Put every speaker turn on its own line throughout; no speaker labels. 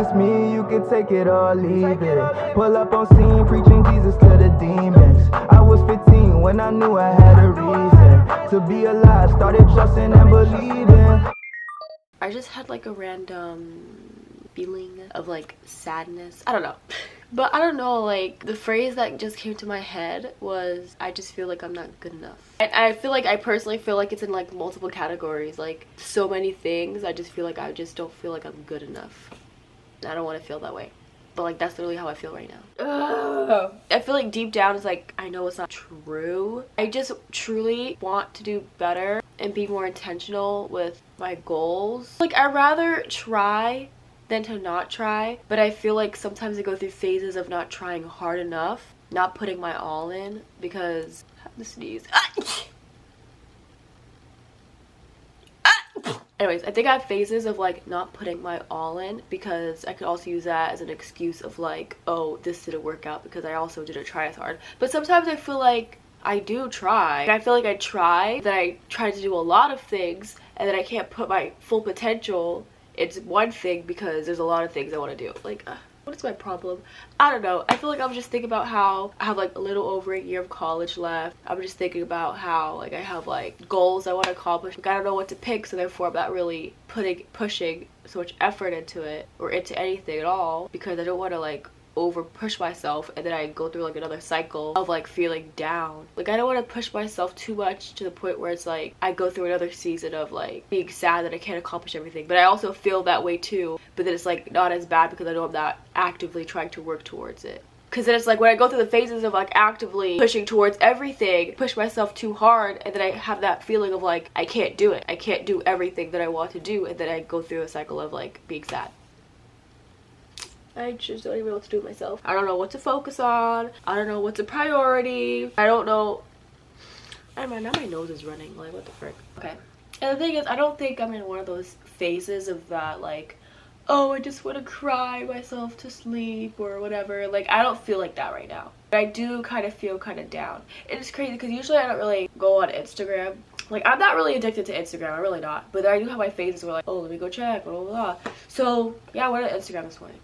just me, you can take it or leave it. Pull up on scene, preaching Jesus to the demons. I was 15 when I knew I had a reason to be alive, started trusting and believing.
I just had like a random feeling of like sadness. I don't know. But I don't know, like the phrase that just came to my head was, I just feel like I'm not good enough. And I feel like I personally feel like it's in like multiple categories, like so many things. I just feel like I just don't feel like I'm good enough. I don't want to feel that way. But like that's literally how I feel right now. Ugh. I feel like deep down it's like I know it's not true. I just truly want to do better and be more intentional with my goals. Like I'd rather try than to not try, but I feel like sometimes I go through phases of not trying hard enough, not putting my all in, because I have to sneeze. Anyways, I think I have phases of like not putting my all in, because I could also use that as an excuse of like, oh, this didn't work out because I also didn't try as hard. But sometimes I feel like I do try. I feel like I try, that I try to do a lot of things, and then I can't put my full potential. It's one thing because there's a lot of things I want to do. Like, what is my problem? I don't know. I feel like I'm just thinking about how I have like a little over a year of college left. I'm just thinking about how like I have like goals I want to accomplish. Like I don't know what to pick, so therefore I'm not really pushing so much effort into it or into anything at all, because I don't want to like over push myself and then I go through like another cycle of like feeling down. Like I don't want to push myself too much to the point where it's like I go through another season of like being sad that I can't accomplish everything. But I also feel that way too, but then it's like not as bad because I know I'm not actively trying to work towards it. Because then it's like when I go through the phases of like actively pushing towards everything, push myself too hard, and then I have that feeling of like I can't do it, I can't do everything that I want to do, and then I go through a cycle of like being sad. I just don't even know what to do with myself. I don't know what to focus on. I don't know what's a priority. I don't know. I mean, now my nose is running. Like, what the frick? Okay. And the thing is, I don't think I'm in one of those phases of that, like, oh, I just want to cry myself to sleep or whatever. Like, I don't feel like that right now. But I do kind of feel kind of down. It's crazy because usually I don't really go on Instagram. Like, I'm not really addicted to Instagram. I'm really not. But I do have my phases where like, oh, let me go check, blah, blah, blah. So, yeah, I went on Instagram this morning.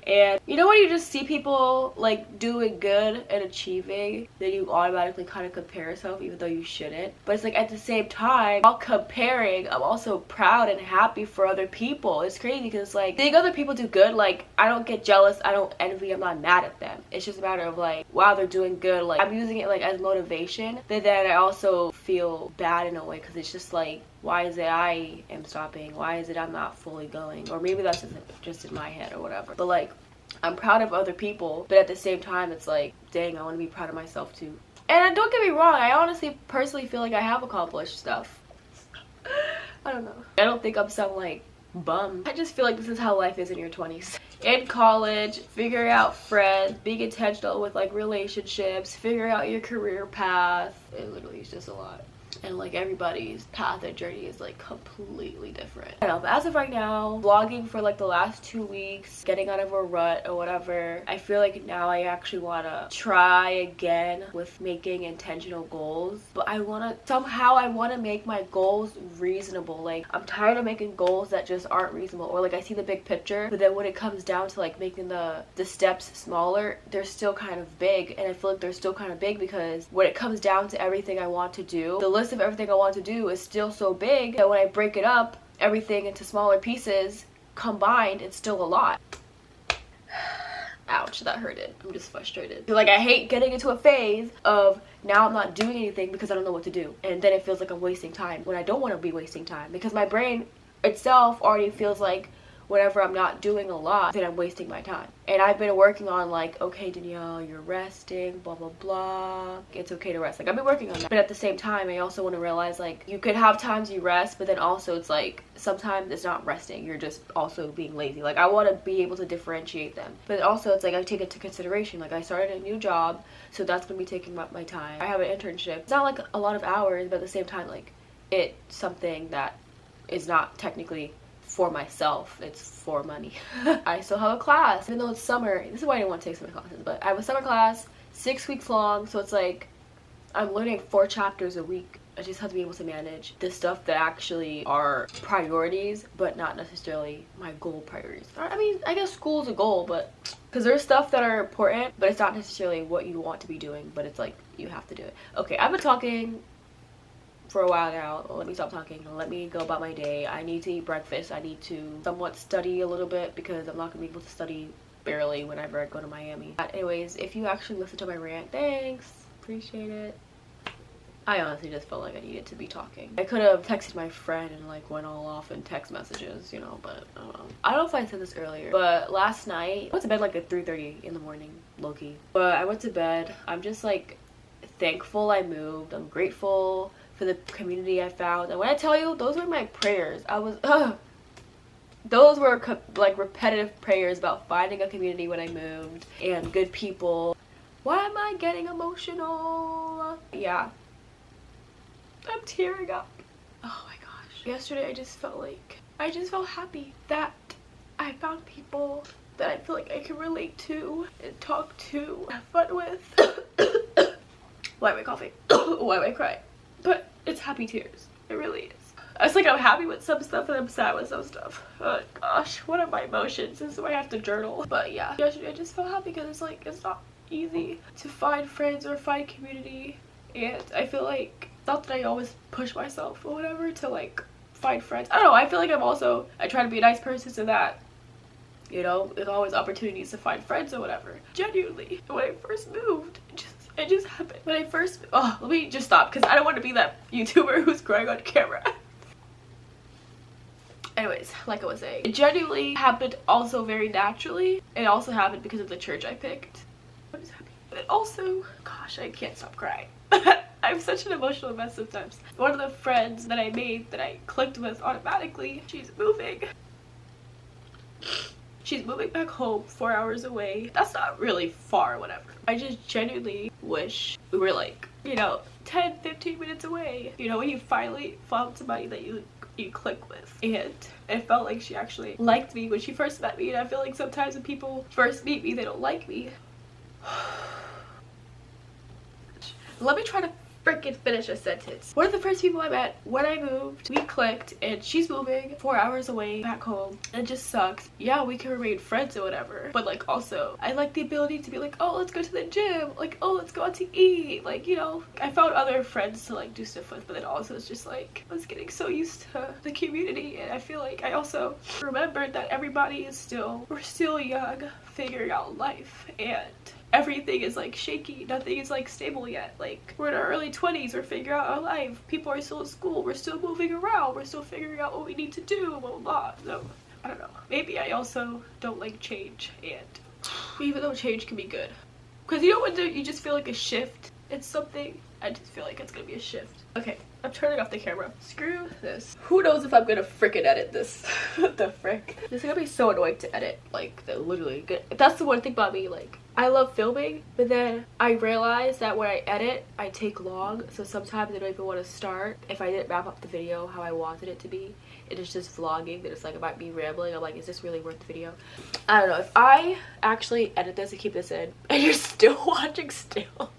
And you know when you just see people like doing good and achieving, then you automatically kind of compare yourself even though you shouldn't. But it's like at the same time, while comparing, I'm also proud and happy for other people. It's crazy because it's like seeing other people do good, like I don't get jealous, I don't envy, I'm not mad at them. It's just a matter of like, wow, they're doing good. Like I'm using it like as motivation, but then I also feel bad in a way because it's just like, why is it I am stopping? Why is it I'm not fully going? Or maybe that's just in my head or whatever. But like, I'm proud of other people, but at the same time, it's like, dang, I want to be proud of myself too. And don't get me wrong, I honestly, personally feel like I have accomplished stuff. I don't know. I don't think I'm some like bum. I just feel like this is how life is in your 20s. In college, figuring out friends, being intentional with like relationships, figuring out your career path. It literally is just a lot. And like everybody's path and journey is like completely different. I don't know, but as of right now, vlogging for like the last 2 weeks, getting out of a rut or whatever, I feel like now I actually want to try again with making intentional goals. But I want to make my goals reasonable. Like I'm tired of making goals that just aren't reasonable, or like I see the big picture, but then when it comes down to like making the steps smaller, they're still kind of big. And I feel like they're still kind of big because when it comes down to everything I want to do, the list of everything I want to do is still so big that when I break it up, everything into smaller pieces combined, it's still a lot. Ouch, that hurted. I'm just frustrated. Like I hate getting into a phase of now I'm not doing anything because I don't know what to do, and then it feels like I'm wasting time when I don't want to be wasting time, because my brain itself already feels like whenever I'm not doing a lot, then I'm wasting my time. And I've been working on like, okay, Danielle, you're resting, blah, blah, blah. It's okay to rest. Like I've been working on that. But at the same time, I also want to realize like you could have times you rest, but then also it's like sometimes it's not resting. You're just also being lazy. Like I want to be able to differentiate them. But also it's like I take it into consideration. Like I started a new job, so that's going to be taking up my time. I have an internship. It's not like a lot of hours, but at the same time, like it's something that is not technically for myself, it's for money. I still have a class, even though it's summer. This is why I didn't want to take summer classes, but I have a summer class, 6 weeks long, so it's like I'm learning 4 chapters a week. I just have to be able to manage the stuff that actually are priorities, but not necessarily my goal priorities. I mean, I guess school is a goal, but because there's stuff that are important, but it's not necessarily what you want to be doing, but it's like you have to do it. Okay, I've been talking for a while now. Let me stop talking. Let me go about my day. I need to eat breakfast. I need to somewhat study a little bit because I'm not gonna be able to study barely whenever I go to Miami. But anyways, if you actually listen to my rant, thanks. Appreciate it. I honestly just felt like I needed to be talking. I could have texted my friend and like went all off in text messages, you know, but I don't know. I don't know if I said this earlier, but last night, I went to bed like at 3:30 in the morning, low-key. But I went to bed. I'm just like thankful I moved. I'm grateful for the community I found. And when I tell you, those were my prayers. Those were like repetitive prayers about finding a community when I moved and good people. Why am I getting emotional? Yeah. I'm tearing up. Oh my gosh. Yesterday I just felt happy that I found people that I feel like I can relate to and talk to, have fun with. Why am I coughing? Why am I crying? But it's happy tears. It really is. It's like I'm happy with some stuff and I'm sad with some stuff. Oh gosh, what are my emotions? This is why I have to journal. But yeah, yesterday I just felt happy because it's like it's not easy to find friends or find community, and I feel like not that I always push myself or whatever to like find friends. I don't know, I feel like I try to be a nice person so that, you know, there's always opportunities to find friends or whatever. Genuinely, when I first moved, it just happened. When I first, oh, let me just stop because I don't want to be that YouTuber who's crying on camera. Anyways, like I was saying, it genuinely happened also very naturally. It also happened because of the church I picked. I'm just happy. But it also, gosh, I can't stop crying. I'm such an emotional mess sometimes. One of the friends that I made that I clicked with automatically, she's moving. She's moving back home 4 hours away. That's not really far, whatever. I just genuinely wish we were like, you know, 10-15 minutes away. You know, when you finally found somebody that you click with. And it felt like she actually liked me when she first met me, and I feel like sometimes when people first meet me, they don't like me. Let me try to freaking finish a sentence. One of the first people I met when I moved, we clicked, and she's moving 4 hours away back home. It just sucks. Yeah, we can remain friends or whatever, but like also I like the ability to be like, oh, let's go to the gym, like, oh, let's go out to eat, like, you know. I found other friends to like do stuff with, but then also it's just like I was getting so used to the community, and I feel like I also remembered that we're still young, figuring out life, and everything is like shaky. Nothing is like stable yet. Like, we're in our early 20s, we're figuring out our life. People are still in school, we're still moving around, we're still figuring out what we need to do, blah blah blah. So I don't know, maybe I also don't like change, and even though change can be good, because you know when you just feel like a shift in something, I just feel like it's gonna be a shift. Okay, I'm turning off the camera. Screw this. Who knows if I'm gonna frickin' edit this. What the frick? This is gonna be so annoying to edit. Like, literally. That's the one thing about me. Like, I love filming, but then I realize that when I edit, I take long. So sometimes I don't even want to start. If I didn't wrap up the video how I wanted it to be, it is just vlogging. That it's like about me rambling. I'm like, is this really worth the video? I don't know. If I actually edit this and keep this in, and you're still watching still,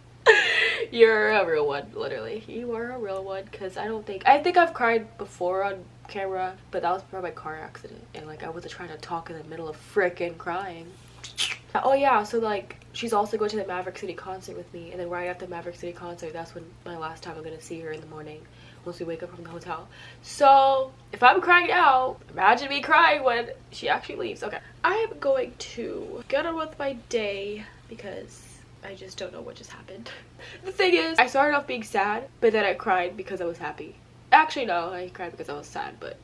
you're a real one. Literally, you are a real one. Because I think I've cried before on camera, but that was for my car accident, and like I wasn't trying to talk in the middle of frickin' crying. Oh yeah, so like she's also going to the Maverick City concert with me, and then right after the Maverick City concert, that's when my last time I'm gonna see her in the morning once we wake up from the hotel. So if I'm crying now, imagine me crying when she actually leaves. Okay, I'm going to get on with my day because I just don't know what just happened. The thing is, I started off being sad, but then I cried because I was happy. Actually, no, I cried because I was sad, but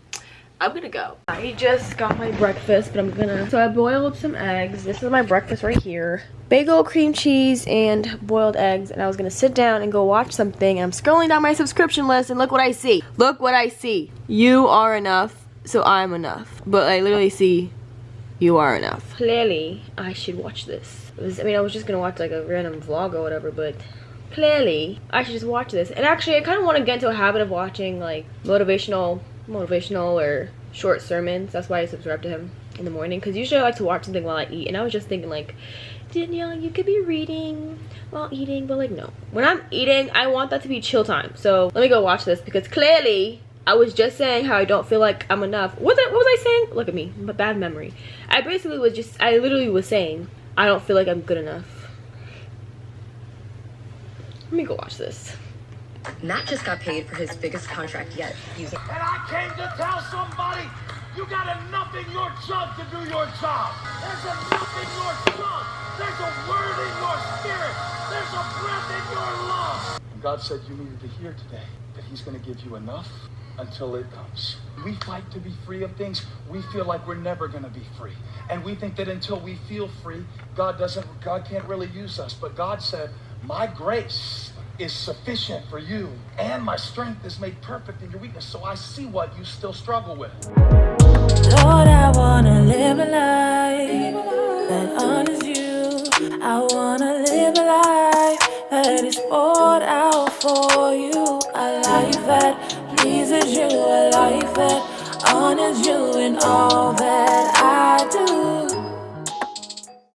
I'm gonna go. I just got my breakfast, but so I boiled some eggs. This is my breakfast right here. Bagel, cream cheese, and boiled eggs, and I was gonna sit down and go watch something, and I'm scrolling down my subscription list, and look what I see. Look what I see. You are enough, so I'm enough. But I literally see you are enough. Clearly, I should watch this. I was just gonna watch like a random vlog or whatever, but clearly, I should just watch this. And actually, I kind of want to get into a habit of watching like motivational or short sermons. That's why I subscribe to him. in the morning, because usually I like to watch something while I eat. And I was just thinking like, Danielle, you could be reading while eating, but like no, when I'm eating I want that to be chill time. So let me go watch this, because clearly I was just saying how I don't feel like I'm enough. What was I saying? Look at me, my bad memory. I literally was saying I don't feel like I'm good enough. Let me go watch this.
Matt just got paid for his biggest contract yet.
And I came to tell somebody, you got enough in your junk to do your job. There's enough in your junk. There's a word in your spirit. There's a breath in your lungs. God said you needed to hear today that he's going to give you enough until it comes. We fight to be free of things. We feel like we're never going to be free. And we think that until we feel free, God can't really use us. But God said, my grace is sufficient for you, and my strength is made perfect in your weakness. So I see what you still struggle with.
Lord, I wanna live a life that honors you. I wanna live a life that is poured out for you. A life that pleases you, a life that honors you in all that I do.